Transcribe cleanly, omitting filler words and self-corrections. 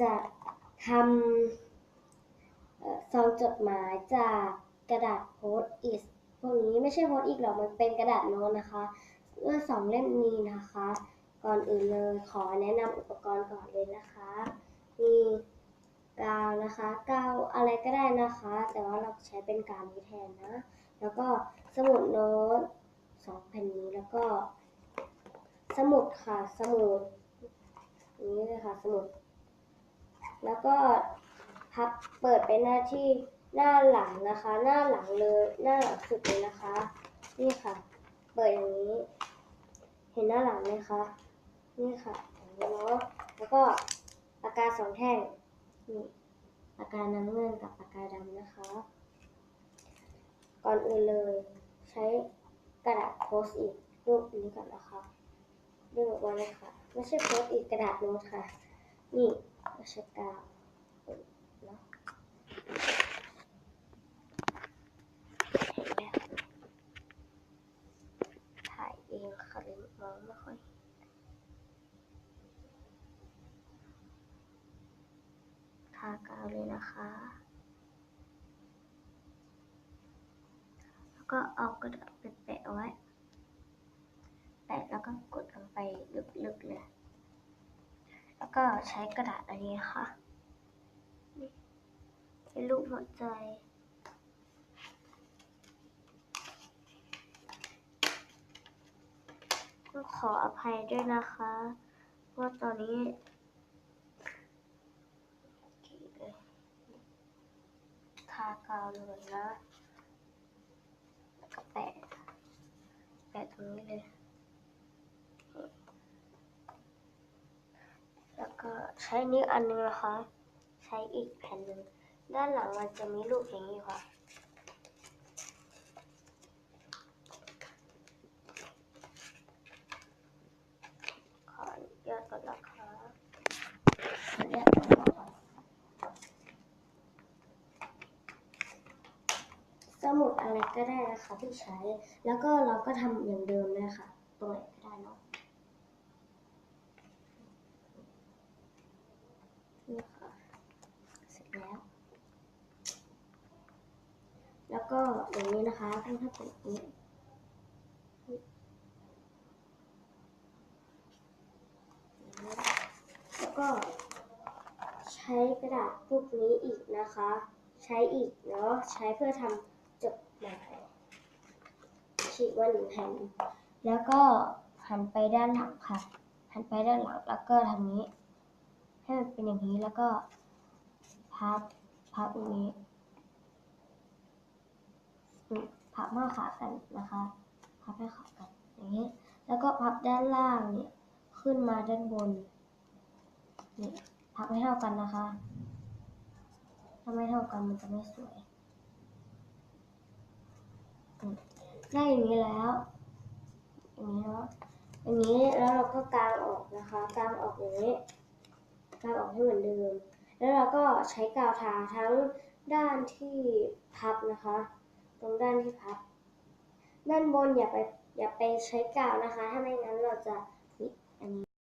จะทำซองจดหมายจากกระดาษโพสต์อิทพวกนี้ไม่ใช่โพสต์อิทหรอกมันเป็นกระดาษโน้ตนะคะเมื่อ2เล่มนี้นะคะก่อนอื่นเลยขอแนะนำอุปกรณ์ก่อนเลยนะคะมีกาวนะคะกาวอะไรก็ได้นะคะแต่ว่าเราใช้เป็นกาวนี้แทนนะแล้วก็สมุดโน้ต2แผ่นนี้แล้วก็สมุดค่ะสมุดนี้เลยค่ะสมุดแล้วก็พับเปิดไปหน้าที่หน้าหลังนะคะหน้าหลังเลยหน้าหลังสุดเลยนะคะนี่ค่ะเปิดอย่างนี้เห็นหน้าหลังไหมคะนี่ค่ะอย่างนี้เนาะแล้วก็ปากกา2แท่งนี่ปากกาน้ำเงินกับปากกาดำนะคะก่อนอื่นเลยใช้กระดาษโพสต์อิทรูปนี้ก่อนนะคะดึงออกมาเลยค่ะไม่ใช่โพสต์อิทกระดาษโน้ตค่ะนี่ใช้กาวเนาะถ่ายเองค่ะเลยมองไม่ค่อยทากาวเลยนะคะแล้วก็เอากระดาษไปแปะไว้แปะแล้วก็กดลงไปลึกๆเลยแล้วก็ใช้กระดาษอันนี้ค่ะเป็นรูปหัวใจก็ขออภัยด้วยนะคะว่าตอนนี้ทากาวเลยนะแล้วก็แปะตรงนี้เลยแล้วก็ใช้นี้อันนึงนะคะใช้อีกแผ่นหนึ่งด้านหลังมันจะมีรูปอย่างนี้ค่ะขออนุญาตก่อนนะคะสมุดอะไรก็ได้นะคะที่ใช้แล้วก็เราก็ทำอย่างเดิมเลยค่ะตรงไหนก็ได้เนาะนี่ค่ะเสร็จแล้วก็อย่างนี้นะคะถ้าเป็นอย่างนี้แล้วก็ใช้กระดาษพวกนี้อีกนะคะใช้อีกเนาะใช้เพื่อทำจดหมายฉีกมา1แผ่นแล้วก็หันไปด้านหลังค่ะหันไปด้านหลังแล้วก็ทำนี้ให้มันเป็นอย่างนี้แล้วก็พับอย่างนี้พับให้ขากันนะคะพับให้ขากันอย่างนี้แล้วก็พับด้านล่างเนี่ยขึ้นมาด้านบนนี่พับให้เท่ากันนะคะถ้าไม่เท่ากันมันจะไม่สวยได้อย่างนี้แล้วอย่างนี้เนาะอย่างนี้แล้วเราก็กางออกนะคะกางออกอย่างนี้กางออกให้เหมือนเดิมแล้วเราก็ใช้กาวทาทั้งด้านที่พับนะคะตรงด้านที่พับด้านบนอย่าไปใช้กาวนะคะถ้าไม่งั้นเราจะ